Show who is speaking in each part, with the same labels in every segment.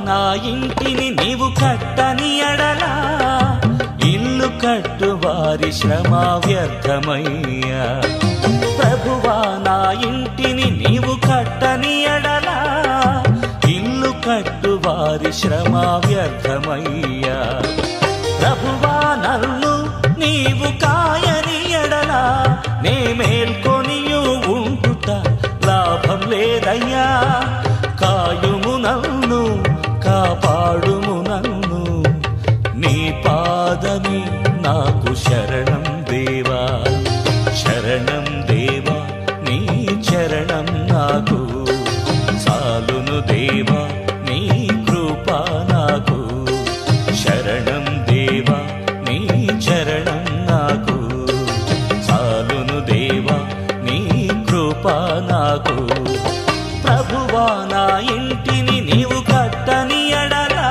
Speaker 1: నా ఇంటిని నీవు కట్టని ఎడలా ఇల్లు కట్టు వారి శ్రమ వ్యర్థమయ్యా. ప్రభువా నా ఇంటిని నీవు కట్టని ఎడలా ఇల్లు కట్టు వారి శ్రమ వ్యర్థమయ్యా. ప్రభువా నన్ను నీవు కాయని ఎడలా నే మేల్కొనియు ఉంటుట లాభం లేదయ్యా. కాయుము నన్ను కాపాడుము నన్ను నీ పాదమి నాకు శరణం దేవా. శరణం దేవా నీ చరణం నాకు చాలును దేవా నీ కృప నాకు. శరణం దేవా నీ చరణం నాకు చాలును దేవా నీ కృప నాకు. ప్రభువా నా ఇంటిని నీవు కట్టని ఎడలా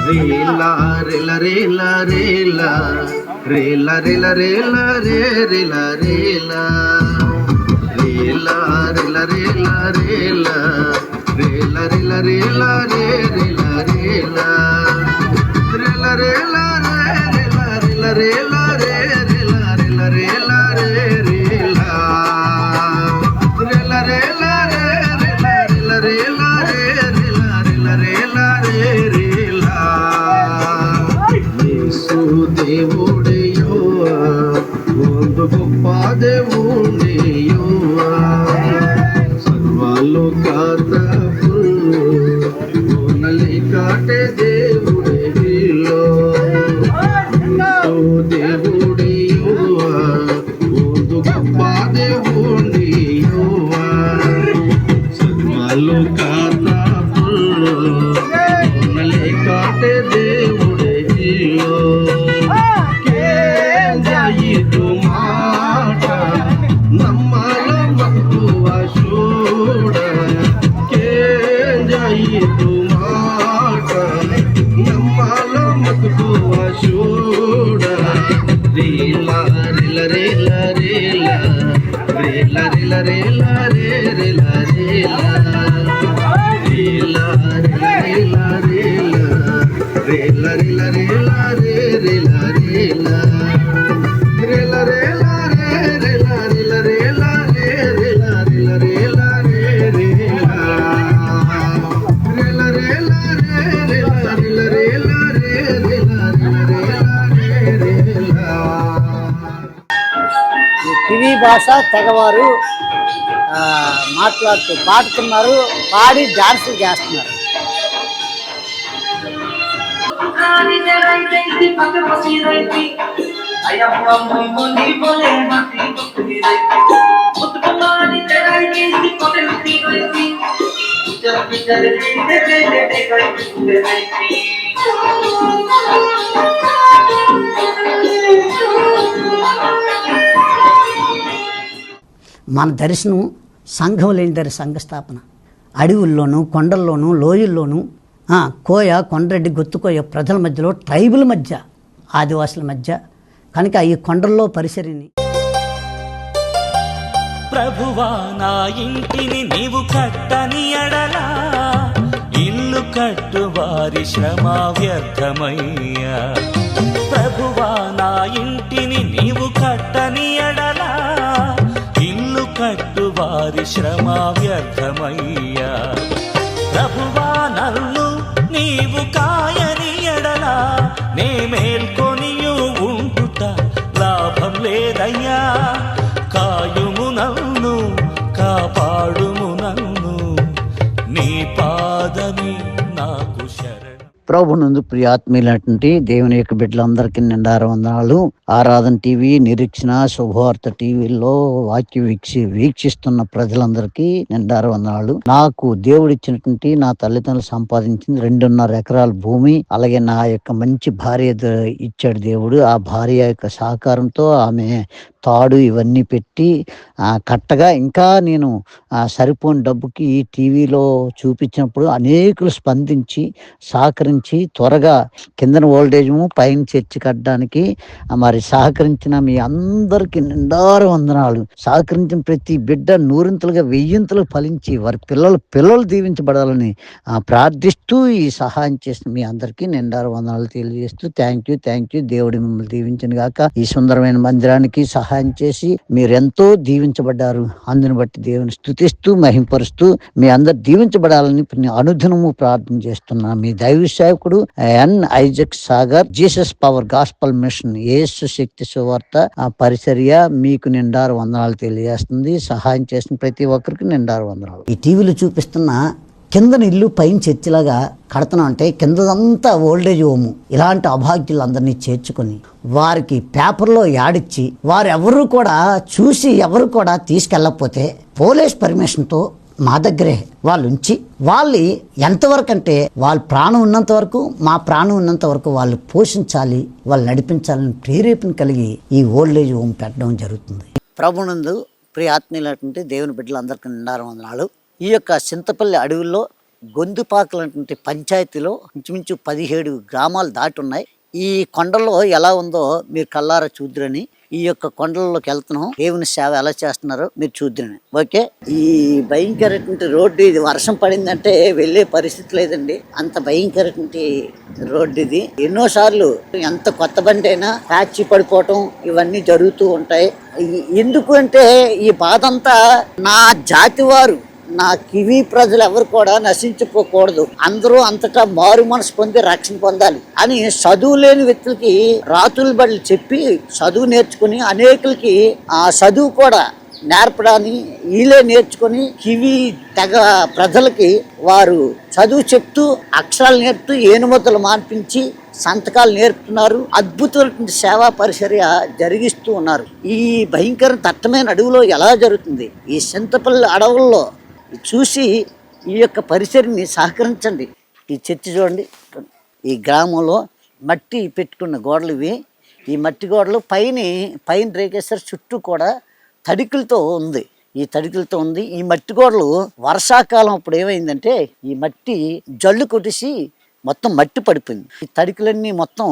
Speaker 2: రేలా రేలా రేలా రేలా రేలా రేలా రేలా రే రేలా రేలా రేలా రేలా రేలా రేలా రేలా రేలా రేలా రే రేలా రేలా రేలా రేలా రేలా రేలా రేలా రే రేలా రేలా రేలా రే రేలా రేలా రేలా రేలా రేలా రేలా రే రేలా రేలా రేలా రే రేలా. యేసు దేవుడయ్యోవా ಒಂದು ಗొప్ప దేవుడయ్యోవా సర్వలోకాత పూర్ణలి కాటే దేవుడయ్యో. యేసు దేవుడయ్యోవా ಒಂದು గొప్ప దేవుడయ్యోవా సర్వలోకాత పూర్ణలి కాటే దేవుడయ్యో. కేంద్రయిదు మాట నమ్మల మక్కువ చూడ. కేంద్రయిదు మాట నమ్మల మక్కువ చూడ. రీలా రిల రిల రీలా రీలా రిల రీలా రే రిల రీలా రీలా రిల రీలా రీలా రీలా రీలా రే రీలా రీలా రీలా రీలా రే రీలా రీలా రీలా రే రీలా రీలా రీలా రే రీలా రీలా రీలా రే రీలా రీలా రీలా రే రీలా రీలా రే రీలా.
Speaker 3: కివి భాష తెగవారు మాట్లాడుతూ పాడుతున్నారు, పాడి డాన్సులు చేస్తున్నారు. మన దర్శనం సంఘం లేని దరి సంఘస్థాపన. అడవుల్లోనూ కొండల్లోనూ లోయల్లోనూ కోయ కొండరెడ్డి గొత్తుకోయ ప్రజల మధ్యలో ట్రైబుల్ మధ్య ఆదివాసుల మధ్య కనుక ఈ కొండల్లో పరిసరిని.
Speaker 1: ప్రభువా నా ఇంటిని నీవు కట్టని ఎడలా ఇల్లు కట్టు వారి శ్రమ వ్యర్థమయ్యా. ప్రభువా నా ఇంటిని నీవు కట్టని ఎడలా ఇల్లు కట్టు వారి శ్రమ వ్యర్థమయ్యా. ప్రభువా నన్ను నీవు కాయని ఎడలా నే మేల్కొనియు ఉంటుట లాభం లేదయ్యా. కాయుము నన్ను కాపాడుము నన్ను నీ పాదమి నాకు శరణం.
Speaker 3: ప్రభునందు ప్రియాత్మీయులైనటువంటి దేవుని యొక్క బిడ్డలందరికీ నిండారు వందనాలు. ఆరాధన టీవీ, నిరీక్షణ, శుభవార్త టీవీలో వాక్య వీక్షిస్తున్న ప్రజలందరికీ నిండారు వందనాలు. నాకు దేవుడిచ్చినటువంటి నా తల్లిదండ్రులు సంపాదించింది 2.5 ఎకరాల భూమి, అలాగే నా యొక్క మంచి భార్య ఇచ్చాడు దేవుడు. ఆ భార్య యొక్క సహకారంతో ఆమె తాడు ఇవన్నీ పెట్టి కట్టగా ఇంకా నేను సరిపోని డబ్బుకి ఈ టీవీలో చూపించినప్పుడు అనేకులు స్పందించి సహకరించి త్వరగా కిందన ఓల్డేజము పైన చర్చి కట్టడానికి మరి సహకరించిన మీ అందరికీ నిండారు వందనాలు. సహకరించిన ప్రతి బిడ్డ నూరింతలుగా వెయ్యింతలు ఫలించి వారి పిల్లలు దీవించబడాలని ప్రార్థిస్తూ ఈ సహాయం చేసిన మీ అందరికీ నిండారు వందనాలు తెలియజేస్తూ థ్యాంక్ యూ. దేవుడి మిమ్మల్ని దీవించను గాక. ఈ సుందరమైన మందిరానికి సహాయం చేసి మీరెంతో దీవించబడ్డారు. అందుని బట్టి దేవుని స్తుతిస్తూ మహింపరుస్తూ మీ అందరు దీవించబడాలని అనుదినము ప్రార్థన చేస్తున్నా మీ దైవ సేవకుడు N Isaac Sagar, Jesus power gospel mission, యేసు శక్తి సువార్త పరిచర్య మీకు నిండారు వందనాలు తెలియజేస్తుంది. సహాయం చేసిన ప్రతి ఒక్కరికి నిండారు వందనాలు. ఈ టీవీలో చూపిస్తున్న కిందన ఇల్లు పైన చర్చిలాగా కడుతున్నాం అంటే కిందదంతా ఓల్డేజ్ హోము. ఇలాంటి అభాగ్యులందరినీ చేర్చుకొని వారికి పేపర్లో యాడిచ్చి వారెవరు కూడా చూసి ఎవరు కూడా తీసుకెళ్ళకపోతే పోలీస్ పర్మిషన్తో మా దగ్గరే వాళ్ళు ఉంచి వాళ్ళు ఎంతవరకు అంటే వాళ్ళ ప్రాణం ఉన్నంత వరకు, మా ప్రాణం ఉన్నంత వరకు వాళ్ళు పోషించాలి, వాళ్ళు నడిపించాలని ప్రేరేపణ కలిగి ఈ ఓల్డేజ్ హోమ్ పెట్టడం జరుగుతుంది. ప్రభునందు ప్రియ ఆత్మీయులైనటువంటి దేవుని బిడ్డలందరికీ నిండారు వందనాలు. ఈ యొక్క చింతపల్లి అడవుల్లో గొంతుపాకలు అనేటువంటి పంచాయతీలో ఇంచుమించు 17 గ్రామాలు దాటి ఉన్నాయి. ఈ కొండల్లో ఎలా ఉందో మీరు కల్లారా చూద్దురని ఈ యొక్క కొండల్లోకి వెళ్తున్నాం. దేవుని సేవ ఎలా చేస్తున్నారో మీరు చూద్దురని. ఓకే, ఈ భయంకరటువంటి రోడ్డు ఇది వర్షం పడిందంటే వెళ్ళే పరిస్థితి లేదండి. అంత భయంకరటువంటి రోడ్డు ఇది. ఎన్నోసార్లు ఎంత కొత్త బండి అయినా ప్యాచి పడిపోవటం ఇవన్నీ జరుగుతూ ఉంటాయి. ఎందుకు అంటే ఈ బాధ అంతా నా జాతి వారు, నా కివి ప్రజలు ఎవరు కూడా నశించిపోకూడదు, అందరూ అంతటా మారు మనసు పొంది రక్షణ పొందాలి అని చదువు లేని వ్యక్తులకి రాతుల బడులు చెప్పి చదువు నేర్చుకుని అనేకులకి ఆ చదువు కూడా నేర్పడాన్ని వీళ్ళే నేర్చుకుని కివి తెగ ప్రజలకి వారు చదువు చెప్తూ అక్షరాలు నేర్పుతూ ఏనుమతులు మాన్పించి సంతకాలు నేర్పుతున్నారు. అద్భుతమైన సేవా పరిచర్య జరిగిస్తూ ఉన్నారు. ఈ భయంకర దట్టమైన అడవిలో ఎలా జరుగుతుంది? ఈ చింతపల్లి అడవుల్లో చూసి ఈ యొక్క పరిసరని సహకరించండి. ఈ చర్చి చూడండి, ఈ గ్రామంలో మట్టి పెట్టుకున్న గోడలు ఇవి. ఈ మట్టి గోడలు పైన రేకేశ్వర చుట్టూ కూడా తడికలతో ఉంది. ఈ మట్టి గోడలు వర్షాకాలం అప్పుడు ఏమైందంటే ఈ మట్టి జల్లు కొట్టేసి మొత్తం మట్టి పడిపోయింది. ఈ తడికలన్నీ మొత్తం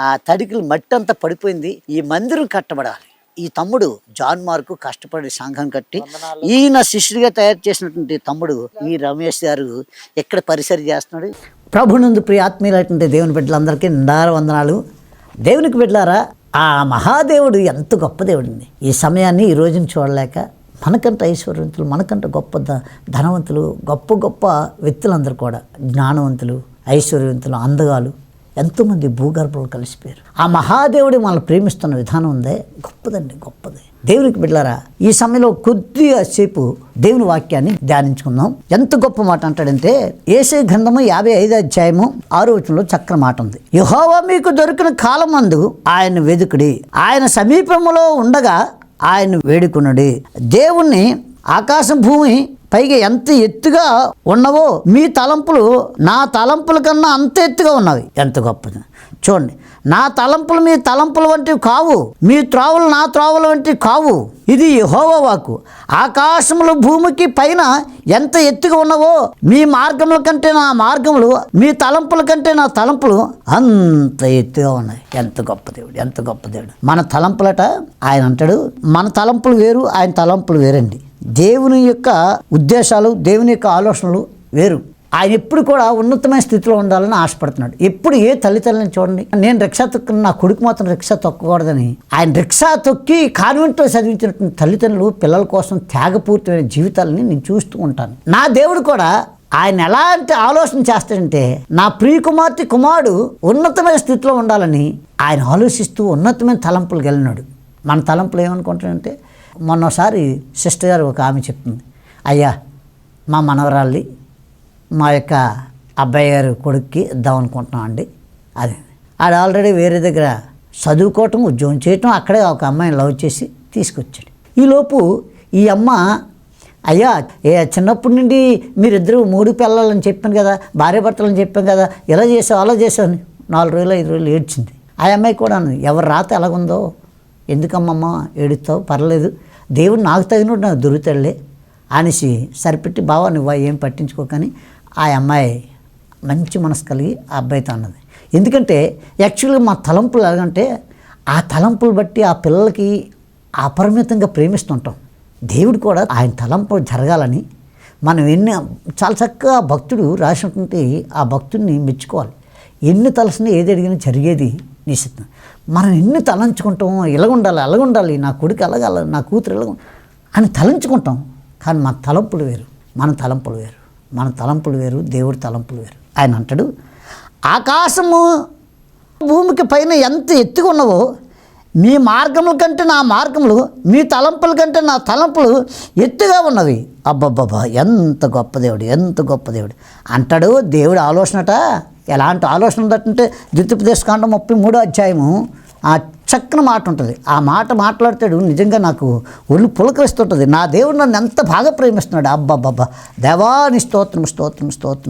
Speaker 3: ఆ తడికలు మట్టి అంతా పడిపోయింది. ఈ మందిరం కట్టబడాలి. ఈ తమ్ముడు జాన్ మార్కు కష్టపడి సంఘం కట్టి ఈయన శిష్యుడిగా తయారు చేసినటువంటి తమ్ముడు ఈ రమేష్ గారు ఎక్కడ పరిసరి చేస్తున్నాడు. ప్రభునందు ప్రియ ఆత్మీయులైనటువంటి దేవుని బిడ్డలందరికీ నిండారు వందనాలు. దేవునికి బిడ్డలారా, ఆ మహాదేవుడు ఎంత గొప్ప దేవుడిని. ఈ సమయాన్ని ఈ రోజుని చూడలేక మనకంట ఐశ్వర్యవంతులు, మనకంట గొప్ప ధనవంతులు, గొప్ప వ్యక్తులందరూ కూడా జ్ఞానవంతులు, ఐశ్వర్యవంతులు, అందగాలు ఎంతోమంది భూగర్భంలో కలిసిపోయారు. ఆ మహాదేవుడు మనల్ని ప్రేమిస్తున్న విధానం ఉందే గొప్పది. దేవునికి బిడ్డలారా, ఈ సమయంలో కొద్దిగా సేపు దేవుని వాక్యాన్ని ధ్యానించుకుందాం. ఎంత గొప్ప మాట అంటాడంటే యేషయా గ్రంథము 55వ అధ్యాయము 6వ వచనంలో చక్కని మాట ఉంది. యెహోవా మీకు దొరికిన కాలమందు ఆయన వెదుకుడి, ఆయన సమీపములో ఉండగా ఆయన వేడుకొనుడి. దేవుణ్ణి ఆకాశం భూమి పైగా ఎంత ఎత్తుగా ఉన్నవో మీ తలంపులు నా తలంపుల కన్నా అంత ఎత్తుగా ఉన్నవి. ఎంత గొప్పది చూడండి. నా తలంపులు మీ తలంపుల వంటివి కావు, మీ త్రోవలు నా త్రోవల వంటివి కావు. ఇది యెహోవా వాక్కు. ఆకాశములు భూమికి పైన ఎంత ఎత్తుగా ఉన్నవో మీ మార్గముల కంటే నా మార్గములు, మీ తలంపుల కంటే నా తలంపులు అంత ఎత్తుగా ఉన్నాయి. ఎంత గొప్ప దేవుడు. మన తలంపులట ఆయన అంటాడు, మన తలంపులు వేరు, ఆయన తలంపులు వేరండి. దేవుని యొక్క ఉద్దేశాలు, దేవుని యొక్క ఆలోచనలు వేరు. ఆయన ఎప్పుడు కూడా ఉన్నతమైన స్థితిలో ఉండాలని ఆశపడుతున్నాడు. ఎప్పుడు ఏ తల్లిదండ్రులను చూడండి, నేను రిక్షా తొక్కున్న నా కొడుకు మాత్రం రిక్షా తొక్కకూడదని ఆయన రిక్షా తొక్కి కాన్వెంట్లో చదివించినటువంటి తల్లిదండ్రులు పిల్లల కోసం త్యాగపూర్తమైన జీవితాలని నేను చూస్తూ ఉంటాను. నా దేవుడు కూడా ఆయన ఎలాంటి ఆలోచన చేస్తాడంటే నా ప్రియ కుమారుడు ఉన్నతమైన స్థితిలో ఉండాలని ఆయన ఆలోచిస్తూ ఉన్నతమైన తలంపులు వెళ్ళినాడు. మన తలంపులు ఏమనుకుంటాడంటే, మొన్నసారి సిస్టర్ గారు ఒక ఆమె చెప్తుంది, అయ్యా మా మనవరాల్ని మా యొక్క అబ్బాయి గారు కొడుక్కి ఇద్దాం అనుకుంటున్నాం అండి. అది ఆడు ఆల్రెడీ వేరే దగ్గర చదువుకోవటం, ఉద్యోగం చేయటం, అక్కడే ఒక అమ్మాయిని లవ్ చేసి తీసుకొచ్చాడు. ఈలోపు ఈ అమ్మ, అయ్యా చిన్నప్పటి నుండి మీరిద్దరూ 3 పిల్లలని చెప్పాను కదా, భార్య భర్తలని చెప్పాను కదా, ఇలా చేసావు అలా చేసావు అని 4 రోజులు 5 రోజులు ఏడ్చింది. ఆ అమ్మాయి కూడా ఎవరి రాత ఎలాగుందో
Speaker 4: ఎందుకమ్మమ్మ ఏడుస్తావు, పర్లేదు, దేవుడు నాకు తగినట్టు నాకు దొరుకుతాడులే అనేసి సరిపెట్టి, బావా నువ్వు ఏం పట్టించుకోకని ఆ అమ్మాయి మంచి మనసు కలిగి ఆ అబ్బాయితో అన్నది. ఎందుకంటే యాక్చువల్గా మా తలంపులు ఎలాగంటే ఆ తలంపులు బట్టి ఆ పిల్లలకి అపరిమితంగా ప్రేమిస్తుంటాం. దేవుడు కూడా ఆయన తలంపు జరగాలని మనం చాలా చక్కగా భక్తుడు రాసినటువంటి ఆ భక్తుడిని మెచ్చుకోవాలి. ఎన్ని తలసినా ఏది అడిగినా జరిగేది నిశ్చితం. మనం ఎన్ని తలంచుకుంటాం, అలాగుండాలి, నా కొడుకు అలాగ, నా కూతురు ఎలాగ అని తలంచుకుంటాం. కానీ మన తలంపులు వేరు, మన తలంపులు వేరు, దేవుడి తలంపులు వేరు. ఆయన అంటాడు, ఆకాశము భూమికి పైన ఎంత ఎత్తుగా ఉన్నవో మీ మార్గముల కంటే నా మార్గములు, మీ తలంపుల కంటే నా తలంపులు ఎత్తుగా ఉన్నవి. అబ్బబ్బబ్బా, ఎంత గొప్ప దేవుడు అంటాడు. దేవుడి ఆలోచనట ఎలాంటి ఆలోచన ఉందంటే ద్వితీయోపదేశకాండం 33వ అధ్యాయము ఆ చక్కని మాట ఉంటుంది. ఆ మాట మాట్లాడతాడు, నిజంగా నాకు ఒళ్ళు పులకరిస్తుంటుంది. నా దేవుడు నన్ను ఎంత బాగా ప్రేమిస్తున్నాడు. అబ్బబ్బబ్బా, దేవా నీ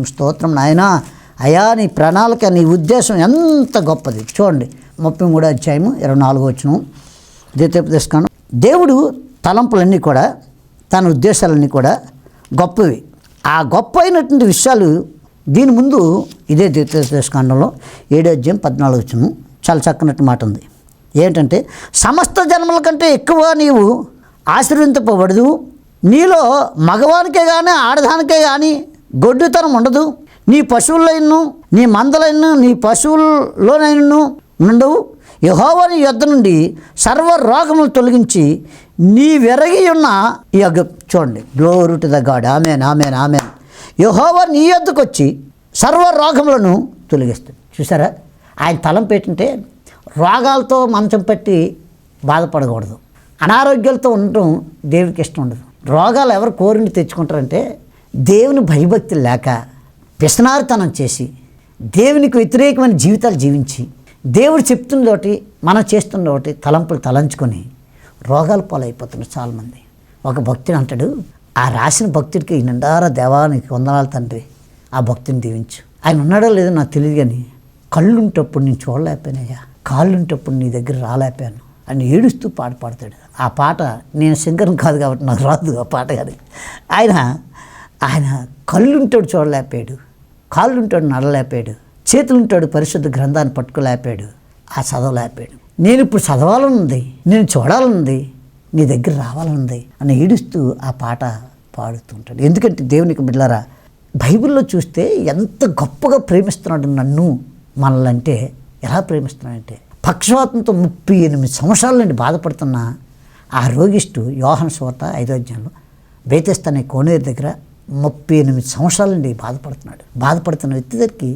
Speaker 4: స్తోత్రం నాయనా, అయా నీ ప్రణాళిక, నీ ఉద్దేశం ఎంత గొప్పది. చూడండి 33వ అధ్యాయము 24వ వచనం ద్వితీయోపదేశకాండం. దేవుడు తలంపులన్నీ కూడా, తన ఉద్దేశాలన్నీ కూడా గొప్పవి. ఆ గొప్ప అయినటువంటి విషయాలు దీని ముందు ఇదే ద్వితీయోపదేశకాండంలో 7వ అధ్యాయం 14వ వచనం చాలా చక్కనట్టు మాట ఉంది. ఏంటంటే, సమస్త జన్మల కంటే ఎక్కువ నీవు ఆశీర్వదింపబడదు, నీలో మగవానికే కానీ ఆడదానికే కానీ గొడ్డుతనం ఉండదు, నీ పశువులైనను నీ మందలైనను నీ పశువుల్లోనైనను ఉండవు. యెహోవా నీ యొద్ద నుండి సర్వ రోగములు తొలగించి నీ వెరగి ఉన్న ఈ చూడండి, గ్లోరీ టు ద గాడ్. ఆమేన్. యెహోవా నీ యొద్దకు వచ్చి సర్వ రోగములను తొలగిస్తాడు. చూసారా, ఆయన తలంపు ఏంటంటే రోగాలతో మంచం పెట్టి బాధపడకూడదు, అనారోగ్యాలతో ఉండటం దేవుడికి ఇష్టం ఉండదు. రోగాలు ఎవరు కోరిని తెచ్చుకుంటారంటే దేవుని భయభక్తులు లేక, పిసనారితనం చేసి, దేవునికి వ్యతిరేకమైన జీవితాలు జీవించి, దేవుడు చెప్తున్నదోటి మనం చేస్తున్నదోటి తలంపులు తలంచుకొని రోగాల పాలైపోతున్నారు చాలామంది. ఒక భక్తుడు అంటాడు, ఆ రాసిన భక్తుడికి నిండారా దేవానికి వందనాలు తండ్రి, ఆ భక్తుని దీవించు. ఆయన ఉన్నాడో లేదో నాకు తెలియదు, కానీ కళ్ళుంటప్పుడు నేను చూడలేకపోయానయ్యా, కాళ్ళుంటప్పుడు నీ దగ్గర రాలేకపోయాను అని ఏడుస్తూ పాడతాడు. ఆ పాట నేను సింగర్ని కాదు కాబట్టి నాకు రాదు ఆ పాట. కానీ ఆయన కళ్ళుంటాడు చూడలేకపోయాడు, కాళ్ళుంటాడు నడలేకపోయాడు, చేతులుంటాడు పరిశుద్ధ గ్రంథాన్ని పట్టుకోలేకపోయాడు, ఆ చదవలేకపోయాడు. నేను ఇప్పుడు చదవాలనుంది, నేను చూడాలనుంది, నీ దగ్గర రావాలనుంది అని ఏడుస్తూ ఆ పాట పాడుతుంటాడు. ఎందుకంటే దేవునికి బిడ్డలారా, బైబిల్లో చూస్తే ఎంత గొప్పగా ప్రేమిస్తున్నాడు నన్ను, మనల్నంటే ఎలా ప్రేమిస్తున్నాడంటే, పక్షవాతంతో 38 సంవత్సరాల నుండి బాధపడుతున్న ఆ రోగిష్టు యోహాను సువార్త 5వ అధ్యాయంలో బేతెస్దా అనే కోనేరు దగ్గర 38 సంవత్సరాల నుండి బాధపడుతున్న వ్యక్తి దగ్గరికి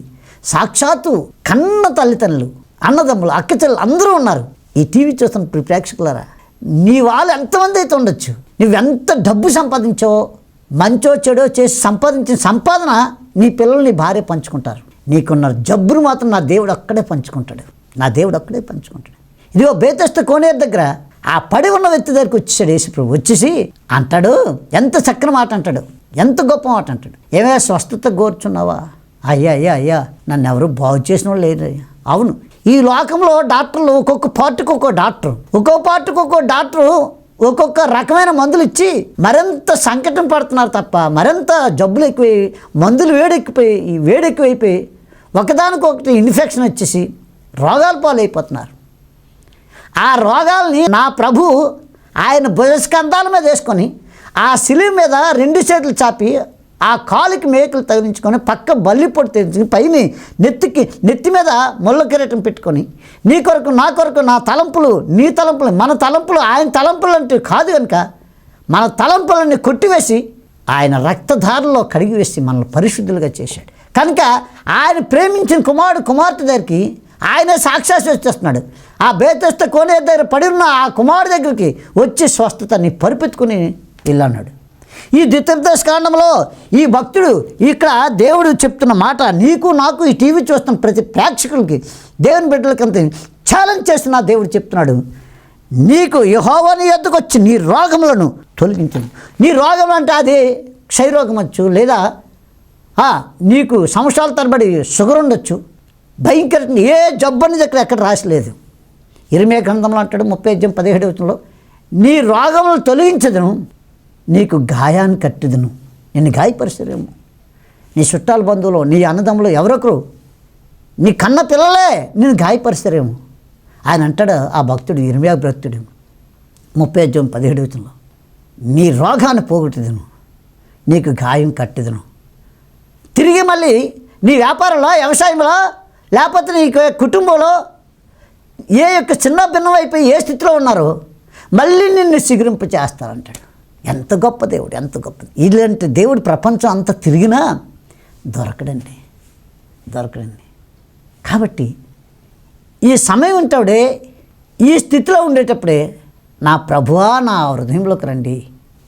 Speaker 4: సాక్షాత్తు కన్న తల్లిదండ్రులు, అన్నదమ్ములు, అక్కచెల్లెలు అందరూ ఉన్నారు. ఈ టీవీ చూస్తున్న ప్రేక్షకులారా, నీ వాళ్ళు ఎంతమంది అయితే ఉండొచ్చు, నువ్వెంత డబ్బు సంపాదించావో, మంచో చెడో చేసి సంపాదించిన సంపాదన నీ పిల్లలు నీ భార్య పంచుకుంటారు. నీకున్న జబ్బును మాత్రం నా దేవుడు అక్కడే పంచుకుంటాడు. ఇదిగో బేతెస్దా కోనేరు దగ్గర ఆ పడి ఉన్న వ్యక్తి దగ్గరికి వచ్చేసాడు యేసుప్రభు. వచ్చేసి అంటాడు, ఎంత చక్కని మాట అంటాడు, ఎంత గొప్ప మాట అంటాడు. ఏమే స్వస్థత కోరుచున్నావా? అయ్యా నన్ను ఎవరు బాగు చేసిన వాళ్ళు లేరు. అవును, ఈ లోకంలో డాక్టర్లు ఒక్కొక్క పార్టీకి ఒక్కో డాక్టరు ఒక్కొక్క రకమైన మందులు ఇచ్చి మరింత సంకటం పడుతున్నారు తప్ప, మరింత జబ్బులు ఎక్కువై, మందులు వేడెక్కువైపోయి ఒకదానికొకటి ఇన్ఫెక్షన్ వచ్చేసి రోగాల పాలైపోతున్నారు. ఆ రోగాల్ని నా ప్రభు ఆయన భుజస్కంధాల మీద వేసుకొని ఆ శిలువ మీద 2 చేతులు చాపి ఆ కాలుకి మేకులు తగిలించుకొని పక్క బల్లిపొడి తెచ్చుకొని పైన నెత్తి మీద ముళ్ళ కిరీటం పెట్టుకొని, నీ కొరకు నా కొరకు నా తలంపులు నీ తలంపులు, మన తలంపులు ఆయన తలంపులు అంటే కాదు కనుక మన తలంపులన్నీ కొట్టివేసి ఆయన రక్తధారలో కడిగివేసి మనల్ని పరిశుద్ధులుగా చేశాడు. కనుక ఆయన ప్రేమించిన కుమార్తె దగ్గరికి ఆయనే సాక్షాత్ వచ్చేస్తున్నాడు. ఆ బేతెస్దా కోనేరు దగ్గర పడి ఉన్న ఆ కుమారుడి దగ్గరికి వచ్చి స్వస్థత నీ పరిపెత్తుకుని వెళ్ళన్నాడు. ఈ ద్వితీయోపదేశకాండంలో ఈ భక్తుడు ఇక్కడ దేవుడు చెప్తున్న మాట నీకు నాకు ఈ టీవీ చూస్తున్న ప్రతి ప్రేక్షకులకి, దేవుని బిడ్డలకి అంత ఛాలెంజ్ చేస్తున్న దేవుడు చెప్తున్నాడు, నీకు యెహోవా నీ యొద్దకు వచ్చి నీ రోగములను తొలగించు. నీ రోగం అంటే అది క్షయరోగం వచ్చు, లేదా నీకు సంవత్సరాల తరబడి షుగర్ ఉండొచ్చు, భయంకరంగా ఏ జబ్బు అనేది ఎక్కడ రాసలేదు. ఇర్మియా గ్రంథంలో అంటాడు 30:17 నీ రోగములు తొలగించదును, నీకు గాయాన్ని కట్టుదును. నిన్ను గాయపరిచేరేమో నీ చుట్టాల బంధువులు, నీ అన్నదమ్ములు ఎవరొకరు, నీ కన్న పిల్లలే నేను గాయపరిస్తారేమో. ఆయన అంటాడు ఆ భక్తుడు, ఇర్మియా భక్తుడు 30:17 నీ రోగాన్ని పోగొట్టుదును, నీకు గాయం కట్టుదును. తిరిగి మళ్ళీ నీ వ్యాపారంలో, వ్యవసాయంలో, లేకపోతే నీ కుటుంబంలో ఏ యొక్క చిన్న భిన్నం అయిపోయి ఏ స్థితిలో ఉన్నారో మళ్ళీ నిన్ను సిగురింప చేస్తారంటాడు. ఎంత గొప్ప దేవుడు, ఎంత గొప్ప. ఇలాంటి దేవుడు ప్రపంచం అంతా తిరిగినా దొరకడండి. కాబట్టి ఈ సమయం ఉంటాడే, ఈ స్థితిలో ఉండేటప్పుడే నా ప్రభువా నా హృదయంలోకి రండి,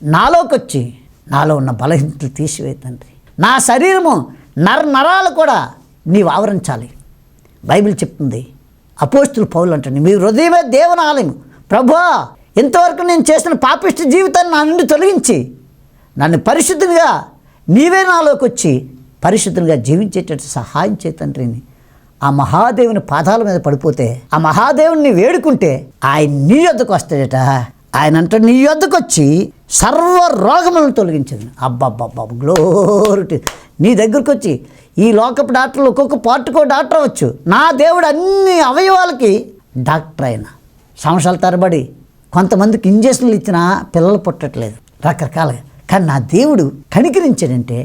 Speaker 4: నాలోకి వచ్చి నాలో ఉన్న బలహీనతలు తీసివే తండ్రి. నా శరీరము నరాలు కూడా నీవు ఆవరించాలి. బైబిల్ చెప్తుంది, అపోస్తులు పౌలు అంటండి, మీ హృదయమే దేవుని ఆలయం. ప్రభువా ఇంతవరకు నేను చేసిన పాపిష్టి జీవితాన్ని నా నుండి తొలగించి నన్ను పరిశుద్ధంగా నీవే నాలోకి వచ్చి పరిశుద్ధంగా జీవించేటట్టు సహాయం చేయ తండ్రిని ఆ మహాదేవుని పాదాల మీద పడిపోతే, ఆ మహాదేవుని వేడుకుంటే ఆయన నీ యొద్దకు వస్తాడట. ఆయన అంటే నీ యొద్దకు వచ్చి సర్వ రోగములను తొలగించింది. అబ్బబ్బబ్బా గ్లోరీ. నీ దగ్గరకు వచ్చి ఈ లోకపు డాక్టర్లు ఒక్కొక్క పార్టుకో డాక్టర్ అవ్వచ్చు, నా దేవుడు అన్ని అవయవాలకి డాక్టర్ అయిన సంవత్సరాల తరబడి కొంతమందికి ఇంజక్షన్లు ఇచ్చినా పిల్లలు పుట్టట్లేదు రకరకాలుగా. కానీ నా దేవుడు కనికరించాడంటే,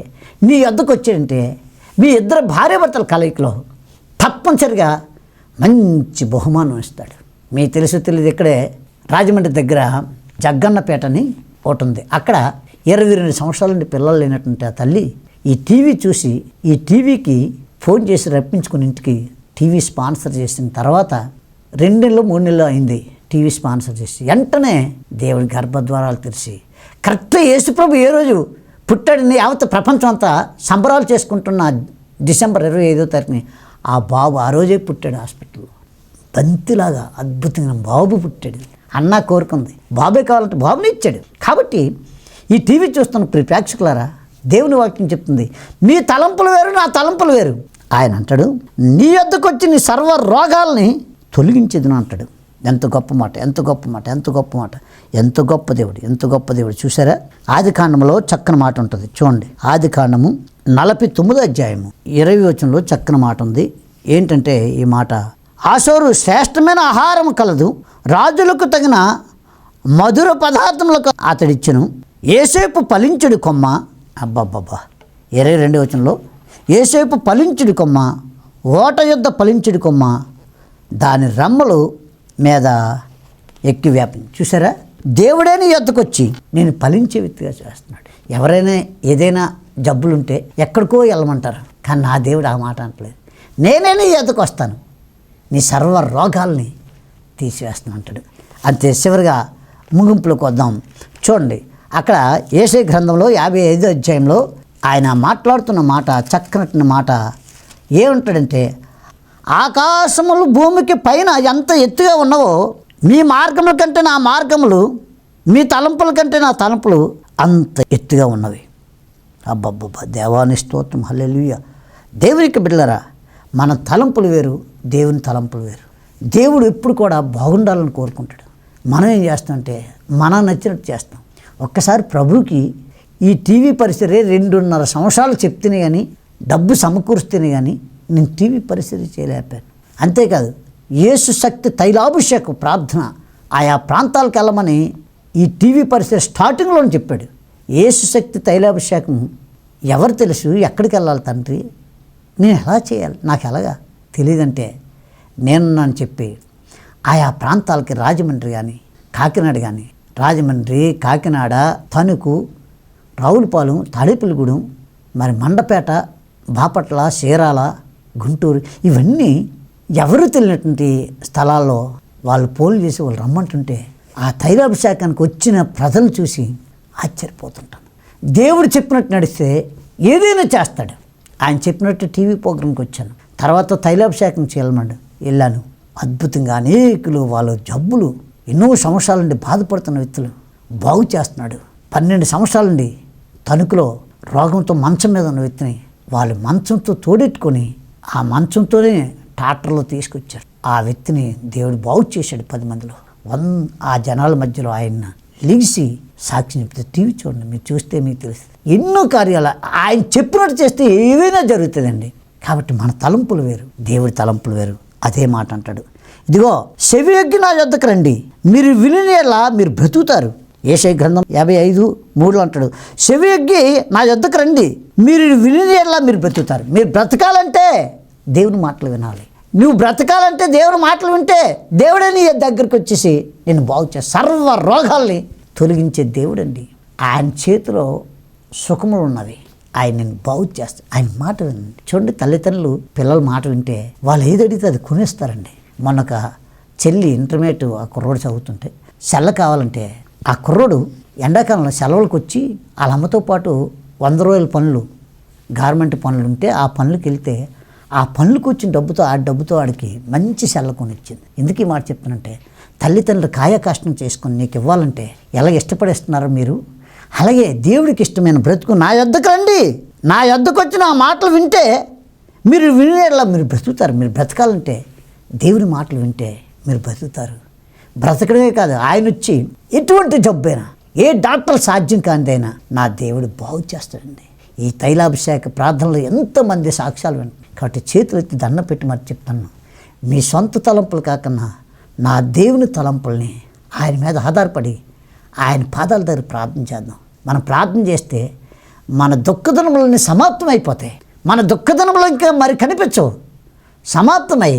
Speaker 4: నీ వద్దకు వచ్చాడంటే మీ ఇద్దరు భార్యాభర్తల కలయికలో తప్పనిసరిగా మంచి బహుమానం ఇస్తాడు. మీకు తెలియదు, ఇక్కడే రాజమండ్రి దగ్గర జగ్గన్నపేట అని ఒకటి ఉంది. అక్కడ 22 సంవత్సరాల నుండి పిల్లలు లేనటువంటి ఆ తల్లి ఈ టీవీ చూసి ఈ టీవీకి ఫోన్ చేసి రప్పించుకుని ఇంటికి టీవీ స్పాన్సర్ చేసిన తర్వాత 2 నెలలు 3 నెలలు అయింది టీవీ స్పాన్సర్ చేసి. వెంటనే దేవుడి గర్భద్వారాలు తెరిచి కరెక్ట్గా యేసుప్రభు ఏ రోజు పుట్టాడని యావత్ ప్రపంచం అంతా సంబరాలు చేసుకుంటున్న డిసెంబర్ 25వ తారీఖుని ఆ బాబు ఆ రోజే పుట్టాడు హాస్పిటల్లో. బంతిలాగా అద్భుతంగా బాబు పుట్టాడు. అన్న కోరుకుంది, బాబే కావాలంటే బాబుని ఇచ్చాడు. కాబట్టి ఈ టీవీ చూస్తున్న ప్రేక్షకులారా, దేవుని వాక్యం చెప్తుంది, మీ తలంపులు వేరు, నా తలంపులు వేరు. ఆయన అంటాడు, నీ వద్దకు వచ్చి నీ సర్వ రోగాల్ని తొలగించేది అంటాడు. ఎంత గొప్ప మాట, ఎంత గొప్ప మాట, ఎంత గొప్ప మాట, ఎంత గొప్ప దేవుడు, ఎంత గొప్ప దేవుడు. చూసారా, ఆది కాండంలో చక్కని మాట ఉంటుంది. చూడండి, ఆది కాండము 49వ అధ్యాయము 20వ వచనంలో చక్కని మాట ఉంది. ఏంటంటే ఈ మాట, ఆసోరు శ్రేష్టమైన ఆహారం కలదు, రాజులకు తగిన మధుర పదార్థములకు అతడిచ్చును, ఏసేపు ఫలించుడి కొమ్మ. అబ్బబ్బబ్బా 22వ వచనంలో, ఏసేపు ఫలించుడి కొమ్మ, ఓట యుద్ధ ఫలించుడి కొమ్మ, దాని రమ్మలు మీద ఎక్కి వ్యాపించి. చూసారా, దేవుడే నీ యొద్దకు వచ్చి నేను ఫలించే వ్యక్తిగా చేస్తున్నాడు. ఎవరైనా ఏదైనా జబ్బులుంటే ఎక్కడికో వెళ్ళమంటారు, కానీ నా దేవుడు ఆ మాట అంటలేదు. నేనే నీ యొద్దకు వస్తాను, నీ సర్వ రోగాల్ని తీసివేస్తాను అంటాడు. అంతే. చివరిగా ముగింపులోకి వద్దాం. చూడండి, అక్కడ యేషయా గ్రంథంలో 55వ అధ్యాయంలో ఆయన మాట్లాడుతున్న మాట, చక్కనట్టు మాట ఏముంటాడంటే, ఆకాశములు భూమికి పైన ఎంత ఎత్తుగా ఉన్నవో మీ మార్గముల కంటే నా మార్గములు, మీ తలంపుల కంటే నా తలంపులు అంత ఎత్తుగా ఉన్నవి. అబ్బబ్బబ్బా, దేవాని స్తోత్రం, హల్లెలూయా. దేవునికి బిడ్డలారా, మన తలంపులు వేరు, దేవుని తలంపులు వేరు. దేవుడు ఎప్పుడు కూడా బాగుండాలని కోరుకుంటాడు. మనం ఏం చేస్తామంటే మనం నచ్చినట్టు చేస్తాం. ఒక్కసారి ప్రభువుకి ఈ టీవీ పరిసరే 2.5 సంవత్సరాలు చెప్తేనే కానీ, డబ్బు సమకూరుస్తేనే కానీ నేను టీవీ పరిస్థితి చేయలేకపోయాను. అంతేకాదు, యేసు శక్తి తైలాభిషేకం ప్రార్థన ఆయా ప్రాంతాలకు వెళ్ళమని ఈ టీవీ పరిస్థితి స్టార్టింగ్లోనే చెప్పాడు. యేసు శక్తి తైలాభిషేకం ఎవరు తెలుసు, ఎక్కడికి వెళ్ళాలి తండ్రి, నేను ఎలా చేయాలి, నాకు ఎలాగా తెలియదంటే నేను నన్ను చెప్పి ఆయా ప్రాంతాలకి రాజమండ్రి కానీ కాకినాడ కానీ, రాజమండ్రి, కాకినాడ, తణుకు, రావులపాలెం, తాడేపల్లిగూడెం, మరి మండపేట, బాపట్ల, చీరాల, గుంటూరు, ఇవన్నీ ఎవరు తెలియనటువంటి స్థలాల్లో వాళ్ళు పోలు చేసి వాళ్ళు రమ్మంటుంటే ఆ తైలాభిషేకానికి వచ్చిన ప్రజలు చూసి ఆశ్చర్యపోతుంటాను. దేవుడు చెప్పినట్టు నడిస్తే ఏదైనా చేస్తాడు. ఆయన చెప్పినట్టు టీవీ ప్రోగ్రాంకి వచ్చాను, తర్వాత తైలాభిషేకం వెళ్ళాను. అద్భుతంగా అనేకులు వాళ్ళ జబ్బులు ఎన్నో సంవత్సరాల నుండి బాధపడుతున్న వ్యక్తులు బాగు చేస్తున్నాడు. 12 సంవత్సరాల నుండి తణుకులో రోగంతో మంచం మీద ఉన్న వ్యక్తిని వాళ్ళు మంచంతో తోడెట్టుకొని ఆ మంచంతోనే ట్రాక్టర్లో తీసుకొచ్చారు. ఆ వ్యక్తిని దేవుడు బాగు చేశాడు 10 మందిలో. ఆ జనాల మధ్యలో ఆయన లిగిసి సాక్షి చెప్తే టీవీ చూడండి, మీరు చూస్తే మీకు తెలుస్తుంది. ఎన్నో కార్యాలు ఆయన చెప్పినట్టు చేస్తే ఏవైనా జరుగుతుందండి. కాబట్టి మన తలంపులు వేరు, దేవుడి తలంపులు వేరు. అదే మాట అంటాడు, ఇదిగో చెవి యొగ్గి నా యొద్దకు రండి, మీరు వినినేలా మీరు బ్రతుకుతారు. యేషయ గ్రంథం 55:3 అంటాడు, చెవి యొగ్గి నా యొద్దకు రండి, మీరు వినినేలా మీరు బ్రతుకుతారు. మీరు బ్రతకాలంటే దేవుని మాటలు వినాలి. నువ్వు బ్రతకాలంటే దేవుని మాటలు వింటే దేవుడే నీ దగ్గరికి వచ్చేసి నేను బాగు చేస్తా, సర్వ రోగాల్ని తొలగించే దేవుడండి. ఆయన చేతిలో సుఖములు ఉన్నవి, ఆయన నేను బాగు చేస్తాను. ఆయన మాట వినండి. చూడండి, తల్లిదండ్రులు పిల్లల మాట వింటే వాళ్ళు ఏది అడిగితే అది కొనేస్తారండి. మొన్నొక చెల్లి ఇంటర్మీడియట్ ఆ కుర్రోడు చదువుతుంటే సెల్ల కావాలంటే ఆ కుర్రోడు ఎండాకాలంలో సెలవులకు వచ్చి వాళ్ళ అమ్మతో పాటు 100 రోజుల పనులు గార్మెంట్ పనులు ఉంటే ఆ పనులకు వెళ్తే ఆ పనులకు వచ్చిన డబ్బుతో ఆ డబ్బుతో వాడికి మంచి సెల్ల కొనిచ్చింది. ఎందుకు ఈ మాట చెప్తానంటే, తల్లిదండ్రులు కాయ కష్టం చేసుకొని నీకు ఇవ్వాలంటే ఎలా ఇష్టపడేస్తున్నారో మీరు, అలాగే దేవుడికి ఇష్టమైన బ్రతుకు నా యొద్దకు రండి, నా యొద్దకు వచ్చి నా మాటలు వింటే మీరు వినేలా మీరు బ్రతుకుతారు. మీరు బ్రతకాలంటే దేవుడి మాటలు వింటే మీరు బ్రతుకుతారు. బ్రతకడమే కాదు, ఆయన వచ్చి ఎటువంటి జబ్బైనా ఏ డాక్టర్ సాధ్యం కానిదైనా నా దేవుడు బాగు చేస్తాడండి. ఈ తైలాభిషేక ప్రార్థనలో ఎంతోమంది సాక్ష్యాలు వింటారు. కాబట్టి చేతులు ఎత్తి దండం పెట్టి మరి చెప్తాను, మీ సొంత తలంపులు కాకన్నా నా దేవుని తలంపుల్ని ఆయన మీద ఆధారపడి ఆయన పాదాల దగ్గర ప్రార్థన చేద్దాం. మనం ప్రార్థన చేస్తే మన దుఃఖదినములన్నీ సమాప్తం అయిపోతాయి. మన దుఃఖదినములు ఇంకా మరి కనిపించవు, సమాప్తమై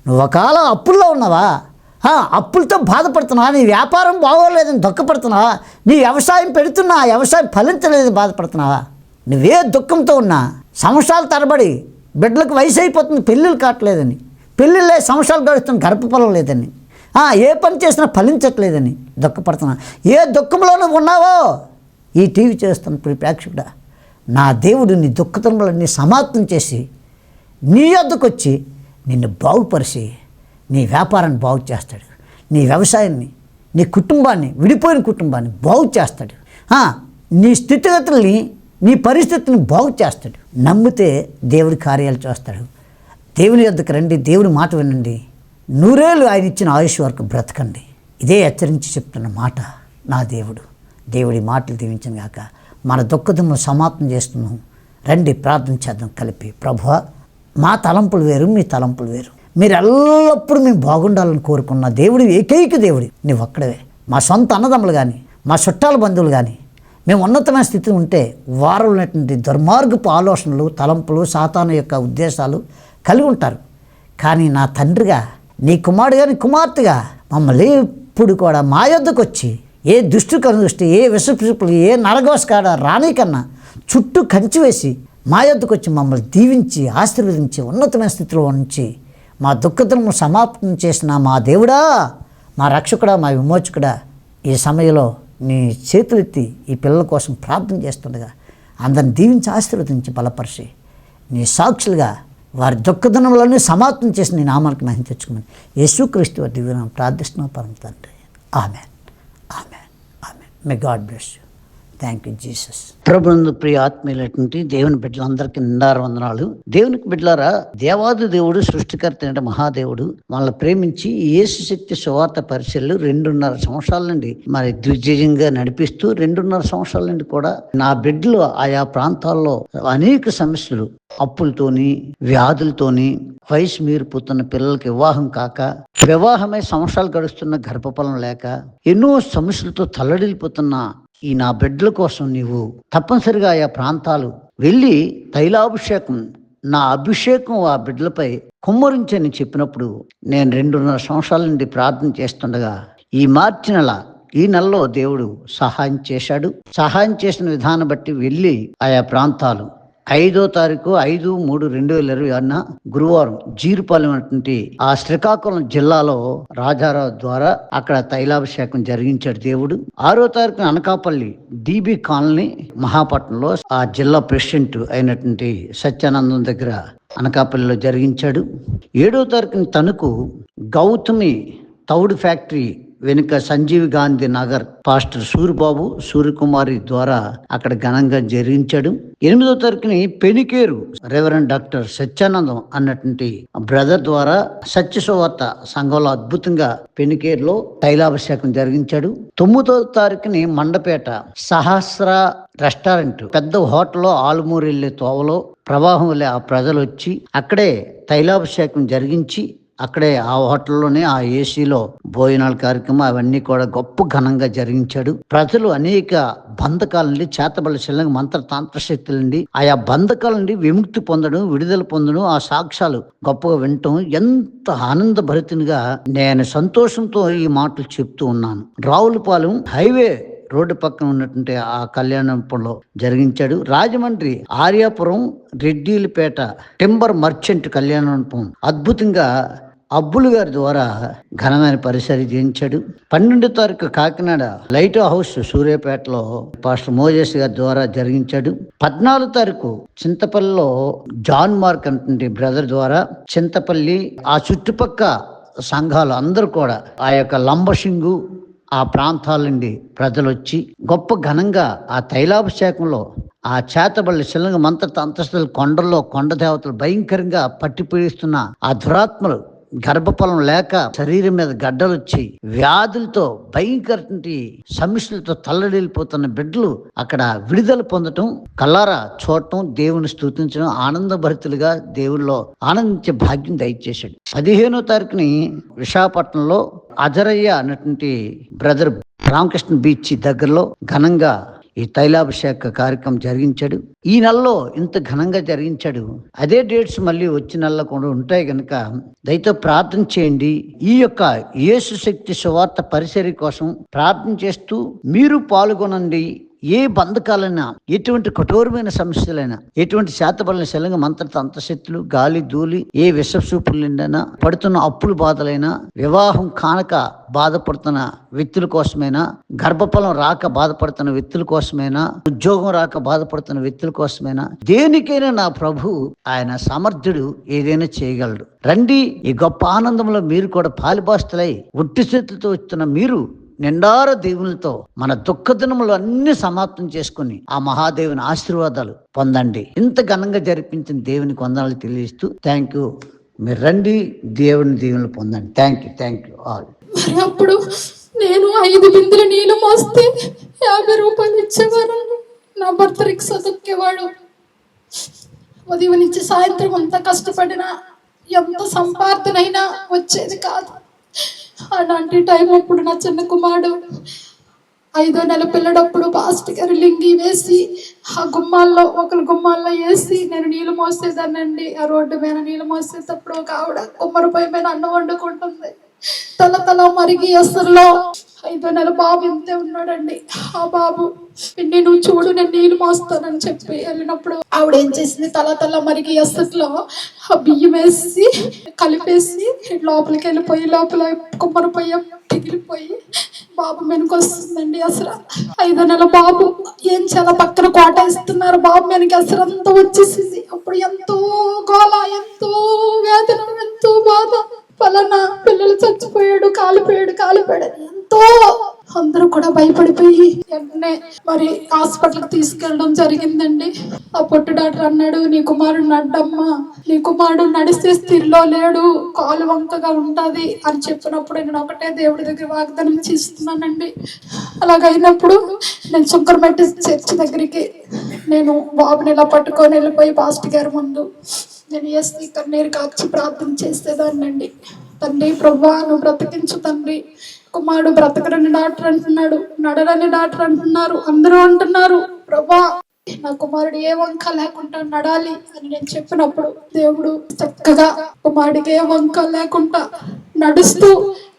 Speaker 4: నువ్వు ఒకవేళ అప్పుల్లో ఉన్నావా, అప్పులతో బాధపడుతున్నావా, నీ వ్యాపారం బాగోలేదని దుఃఖపడుతున్నావా, నీ వ్యవసాయం పెడుతున్నా వ్యవసాయం ఫలించలేదని బాధపడుతున్నావా, నువ్వే దుఃఖంతో ఉన్నా సంవత్సరాల తరబడి బిడ్డలకు వయసు అయిపోతుంది, పెళ్ళిళ్ళు కావట్లేదని, పెళ్ళిళ్ళే సంవత్సరాలు గడుస్తున్న గర్భఫలం లేదని, ఏ పని చేసినా ఫలించట్లేదని దుఃఖపడుతున్నా, ఏ దుఃఖంలో నువ్వు ఉన్నావో ఈ టీవీ చేస్తున్న ప్రేక్షకుడా, నా దేవుడు నీ దుఃఖతములన్నీ సమాప్తం చేసి నీ వద్దకు వచ్చి నిన్ను బాగుపరిచి నీ వ్యాపారాన్ని బాగు చేస్తాడు, నీ వ్యవసాయాన్ని, నీ కుటుంబాన్ని, విడిపోయిన కుటుంబాన్ని బాగు చేస్తాడు, నీ స్థితిగతుల్ని, నీ పరిస్థితిని బాగు చేస్తాడు. నమ్మితే దేవుడి కార్యాలు చేస్తాడు. దేవుని యొద్దకు రండి, దేవుని మాట వినండి, 100 ఏళ్ళు ఆయన ఇచ్చిన ఆయుష్ వరకు బ్రతకండి. ఇదే హెచ్చరించి చెప్తున్న మాట నా దేవుడు. దేవుడి మాటలు దీవించను గాక. మన దుఃఖదుమ్ము సమాప్తం చేస్తున్నాం. రండి ప్రార్థన చేద్దాం కలిపి. ప్రభువా, మా తలంపులు వేరు, మీ తలంపులు వేరు. మీరు ఎల్లప్పుడూ మేము బాగుండాలని కోరుకున్న దేవుడు, ఏకైక దేవుడు నువ్వు ఒక్కడవే. మా సొంత అన్నదమ్ములు కానీ, మా చుట్టాల బంధువులు కానీ మేము ఉన్నతమైన స్థితి ఉంటే వారు ఉన్నటువంటి దుర్మార్గపు ఆలోచనలు, తలంపులు, సాతాను యొక్క ఉద్దేశాలు కలిగి ఉంటారు. కానీ నా తండ్రిగా, నీ కుమారుడుగా, నీ కుమార్తెగా మమ్మల్ని ఎప్పుడు కూడా మా యొద్దకు వచ్చి ఏ దృష్టి, ఏ విషపులు, ఏ నరగోసకాడ రాని కన్నా చుట్టూ కంచి వేసి మా యొద్దకు వచ్చి మమ్మల్ని దీవించి ఆశీర్వదించి ఉన్నతమైన స్థితిలో ఉంచి మా దుఃఖతను సమాప్తం చేసిన మా దేవుడా, మా రక్షకుడా, మా విమోచకుడా, ఈ సమయంలో నీ చేతులెత్తి ఈ పిల్లల కోసం ప్రార్థన చేస్తుండగా అందరిని దీవించి ఆశీర్వదించి బలపరిచి నీ సాక్షులుగా వారి దుఃఖదినములన్నీ సమాప్తం చేసి నీ నామానికి మహిమ తెచ్చుకోమని యేసుక్రీస్తు వారి దివ్యనామం ప్రార్థిస్తున్నాం పరమ తండ్రి. Amen, amen, amen. May God bless you. Thank you Jesus.
Speaker 3: ప్రభునందు ప్రియ ఆత్మీయులైనటువంటి దేవుని బిడ్డలందరికీ నిండారు వందనాలు. దేవునికి బిడ్డలారా, దేవాది దేవుడు, సృష్టికర్త అయిన మహాదేవుడు మనల్ని ప్రేమించి యేసు శక్తి సువార్త పరిచయలు 2.5 సంవత్సరాల నుండి మరి దిగ్విజయంగా నడిపిస్తూ 2.5 సంవత్సరాల నుండి కూడా నా బిడ్డలు ఆయా ప్రాంతాల్లో అనేక సమస్యలు, అప్పులతోని, వ్యాధులతోని, వయసు మీరిపోతున్న పిల్లలకి వివాహం కాక, వివాహమై సంవత్సరాలు గడుస్తున్న గర్భఫలం లేక, ఎన్నో సమస్యలతో తల్లడిల్లిపోతున్న ఈ నా బిడ్డల కోసం నీవు తప్పనిసరిగా ఆయా ప్రాంతాలు వెళ్ళి తైలాభిషేకం, నా అభిషేకం ఆ బిడ్డలపై కుమ్మరించని చెప్పినప్పుడు నేను 2.5 సంవత్సరాల నుండి ప్రార్థన చేస్తుండగా ఈ మార్చి ఈ నెలలో దేవుడు సహాయం చేశాడు. సహాయం చేసిన విధానం బట్టి వెళ్ళి ఆయా ప్రాంతాలు 5వ తారీఖు 5/3/2020 గురువారం జీరుపాలెం అటువంటి ఆ శ్రీకాకుళం జిల్లాలో రాజారావు ద్వారా అక్కడ తైలాభిషేకం జరిగించాడు దేవుడు. 6వ తారీఖున అనకాపల్లి DB కాలనీ మహాపట్నంలో ఆ జిల్లా ప్రెసిడెంట్ అయినటువంటి సత్యానందం దగ్గర అనకాపల్లిలో జరిగించాడు. 7వ తారీఖున తణుకు గౌతమి తౌడు ఫ్యాక్టరీ వెనుక సంజీవ్ గాంధీ నగర్ పాస్టర్ సూరిబాబు సూర్యకుమారి ద్వారా అక్కడ ఘనంగా జరిగించాడు. 8వ తారీఖుని పెనికేరు రెవరెండ్ డాక్టర్ సత్యానందం అన్నటువంటి బ్రదర్ ద్వారా సత్యసువార్త సంఘంలో అద్భుతంగా పెనికేరులో తైలాభిషేకం జరిగించాడు. 9వ తారీఖుని మండపేట సహస్ర రెస్టారెంట్ పెద్ద హోటల్లో ఆలుమూరు వెళ్ళే తోవలో ప్రవాహం వల్ల ఆ ప్రజలు వచ్చి అక్కడే తైలాభిషేకం జరిగించి అక్కడే ఆ హోటల్లోనే ఆ ఏసీలో భోజనాల కార్యక్రమం అవన్నీ కూడా గొప్ప ఘనంగా జరిగించాడు. ప్రజలు అనేక బంధకాల నుండి చేతబడి శిలంగ మంత్ర తాంత్ర శక్తుల నుండి ఆయా బంధకాల నుండి విముక్తి పొందడం, విడుదల పొందడం, ఆ సాక్ష్యాలు గొప్పగా వినటం ఎంత ఆనందభరితంగా నేను సంతోషంతో ఈ మాటలు చెప్తూ ఉన్నాను. రావులపాలెం హైవే రోడ్డు పక్కన ఉన్నటువంటి ఆ కళ్యాణంలో జరిగించాడు. రాజమండ్రి ఆర్యాపురం రెడ్డిలపేట టింబర్ మర్చెంట్ కళ్యాణం అద్భుతంగా అబ్బులు గారి ద్వారా ఘనమైన పరిసరి చేయించాడు. 12వ తారీఖు కాకినాడ లైట్ హౌస్ సూర్యాపేటలో పాస్టర్ మోజేస్ గారి ద్వారా జరిగించాడు. 14వ తారీఖు చింతపల్లిలో జాన్ మార్క్ అంటే బ్రదర్ ద్వారా చింతపల్లి ఆ చుట్టుపక్క సంఘాలు అందరూ కూడా ఆ యొక్క లంబసింగు ఆ ప్రాంతాల నుండి ప్రజలు వచ్చి గొప్ప ఘనంగా ఆ తైలాభిషేకంలో ఆ చేతబళ్ళి శిలంగ మంత్ర అంతస్తుల కొండల్లో కొండ దేవతలు భయంకరంగా పట్టిపీడిస్తున్న ఆ దురాత్మలు గర్భఫలం లేక శరీరం మీద గడ్డలు వచ్చి వ్యాధులతో భయంకర సమస్యలతో తల్లడిల్లిపోతున్న బిడ్డలు అక్కడ విడుదల పొందటం, కల్లారా చూడటం, దేవుని స్తుతించడం, ఆనందభరితులుగా దేవుల్లో ఆనందించే భాగ్యం దయచేశాడు. 15వ తారీఖుని విశాఖపట్నంలో అజరయ్య అన్నటువంటి బ్రదర్ రామకృష్ణ బీచ్ దగ్గరలో ఘనంగా ఈ తైలాభిషేక కార్యక్రమం జరిగించాడు. ఈ నెలలో ఇంత ఘనంగా జరిగించాడు. అదే డేట్స్ మళ్ళీ వచ్చే నెలలో కూడా ఉంటాయి కనుక దయతో ప్రార్థన చేయండి. ఈ యొక్క యేసు శక్తి సువార్త పరిచర్య కోసం ప్రార్థన చేస్తూ మీరు పాల్గొనండి. ఏ బంధకాలైనా, ఎటువంటి కఠోరమైన సమస్యలైనా, ఎటువంటి శాతబడిన శిలంగ మంత్ర తంత్రశక్తులు, గాలి ధూళి, ఏ విషసూపులైనా, పడుతున్న అప్పుల బాధలైనా, వివాహం కానక బాధపడుతున్న వ్యక్తుల కోసమైనా, గర్భఫలం రాక బాధపడుతున్న వ్యక్తుల కోసమైనా, ఉద్యోగం రాక బాధపడుతున్న వ్యక్తుల కోసమైనా, దేనికైనా నా ప్రభు ఆయన సమర్థుడు, ఏదైనా చేయగలడు. రండి, ఈ గొప్ప ఆనందంలో మీరు కూడా పాలిభాస్తులై ఒట్టి చేతులతో వస్తున్న మీరు నిండార దేవునితో మన దుఃఖ దినములు అన్ని సమాప్తం చేసుకుని ఆ మహాదేవుని ఆశీర్వాదాలు పొందండి. ఇంత ఘనంగా జరిపించిన దేవునికి వందనాలు తెలియజేస్తూ థ్యాంక్ యూ. మీరు రండి, దేవుని దీవెనలు పొందండి. Thank you all.
Speaker 5: మరి అప్పుడు నేను 5 బిందెల నీళ్ళు మోస్తే 50 రూపాయలు ఇచ్చేవారు. నా భర్త రిక్షా తొక్కేవాడు. ఉదయం నుంచి సాయంత్రం అంతా కష్టపడినా ఎంత సంపాదనైనా వచ్చేది కాదు. అలాంటి టైం అప్పుడు నా చిన్న కుమారుడు 5వ నెల పిల్లడప్పుడు పాస్టర్ గారు లింగి వేసి ఆ గుమ్మాల్లో ఒకరి గుమ్మాల్లో వేసి నేను నీళ్ళు మోసేదానండి. ఆ రోడ్డు మీద నీళ్ళు మోసేటప్పుడు ఒక ఆవిడ కుమ్మరి పొయ్యి మీద అన్నం వండుకుంటుంది. తల మరిగి అసల్లో 5వ నెల బాబు ఇంతే ఉన్నాడండి. ఆ బాబు పిండి నువ్వు చూడు నేను నీళ్ళు మోస్తానని చెప్పి వెళ్ళినప్పుడు ఆవిడ ఏం చేసింది, తల మరిగి అసట్లో ఆ బియ్యం వేసి కలిపేసి లోపలికి వెళ్ళిపోయి లోపల కుమ్మరి పొయ్యి పిగిలిపోయి బాబు వెనుక వస్తుందండి. అసలు 5వ నెల బాబు ఏం చాలా పక్కన కోట ఇస్తున్నారు. బాబు వెనక అసలు అంతా వచ్చేసింది. అప్పుడు ఎంతో గోళ, ఎంతో వేదన, ఎంతో బాధ. పలానా పిల్లలు చచ్చిపోయాడు, కాలిపోయాడు ఎంతో అందరూ కూడా భయపడిపోయి వెంటనే మరి హాస్పిటల్కి తీసుకెళ్ళడం జరిగిందండి. ఆ పొట్టు డాక్టర్ అన్నాడు, నీ కుమారుడు నడ్డమ్మా, నీ కుమారుడు నడిస్తే స్థితిలో లేడు, కాలు వంకగా ఉంటది అని చెప్పినప్పుడు నేను ఒకటే దేవుడి దగ్గర వాగ్దానం చేస్తున్నానండి. అలాగైనప్పుడు నేను సుంకరమెట్టి చర్చి దగ్గరికి నేను బాబుని ఇలా పట్టుకొని వెళ్ళిపోయి పాస్టర్ గారి ముందు నేను ఏసి కన్నీరు కాచి ప్రార్థన చేసేదాన్నండి. తండ్రి ప్రభువా నువ్వు బ్రతికించు తండ్రి. కుమారుడు బ్రతకరని డాక్టర్ అంటున్నాడు, నడరని డాక్టర్ అంటున్నారు, అందరూ అంటున్నారు. ప్రభువా నా కుమారుడు ఏ వంక లేకుండా నడాలి అని నేను చెప్పినప్పుడు దేవుడు చక్కగా కుమారుడికి ఏ వంక లేకుండా నడుస్తూ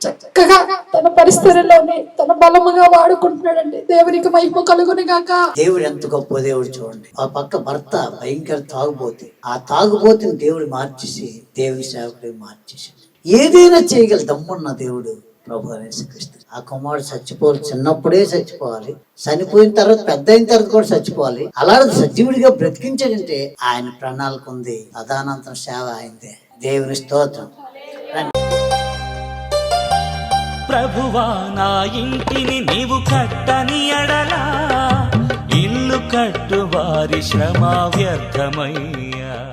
Speaker 5: చక్కగా తన పరిస్థితుల్లోనే తన బలముగా వాడుకుంటున్నాడండి. దేవునికి మహిమ కలుగును గాక.
Speaker 3: దేవుడు ఎంత గొప్ప దేవుడు చూడండి. ఆ పక్క భర్త భయంకర తాగుబోతే, ఆ తాగుబోతుని దేవుడు మార్చేసి దేవుని సేవకుడికి మార్చేసి ఏదైనా చేయగల దమ్మున్న దేవుడు ప్రభు యేసుక్రీస్తు. ఆ కుమారుడు చచ్చిపోవాలి, చిన్నప్పుడే చచ్చిపోవాలి, చనిపోయిన తర్వాత పెద్ద అయిన తర్వాత కూడా చచ్చిపోవాలి. అలాంటి సజీవుడిగా బ్రతికించాడంటే ఆయన ప్రణాళిక ఉంది. అదానంతరం సేవ అయిందే. దేవుని స్తోత్రం.
Speaker 1: ప్రభువా నా ఇంటిని నీవు కట్టని ఎడలా ఇల్లు కట్టు వారి శ్రమ వ్యర్థమయ్యా.